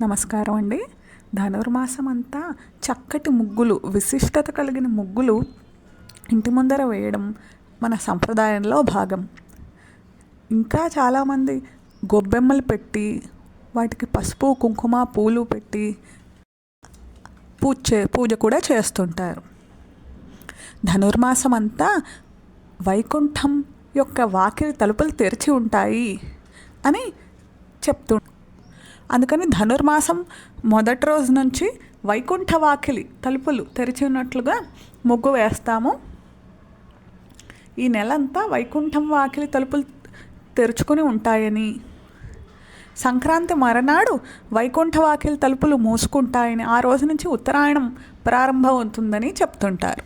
నమస్కారం అండి. ధనుర్మాసం అంతా చక్కటి ముగ్గులు, విశిష్టత కలిగిన ముగ్గులు ఇంటి ముందర వేయడం మన సంప్రదాయంలో భాగం. ఇంకా చాలామంది గొబ్బెమ్మలు పెట్టి వాటికి పసుపు, కుంకుమ, పూలు పెట్టి పూజ కూడా చేస్తుంటారు. ధనుర్మాసం అంతా వైకుంఠం యొక్క వాకిలి తలుపులు తెరిచి ఉంటాయి అని చెప్తూ, అందుకని ధనుర్మాసం మొదటి రోజు నుంచి వైకుంఠ వాకిలి తలుపులు తెరిచి ఉన్నట్లుగా ముగ్గు వేస్తాము. ఈ నెలంతా వైకుంఠం వాకిలి తలుపులు తెరుచుకొని ఉంటాయని, సంక్రాంతి మరనాడు వైకుంఠ వాకిలి తలుపులు మూసుకుంటాయని, ఆ రోజు నుంచి ఉత్తరాయణం ప్రారంభమవుతుందని చెప్తుంటారు.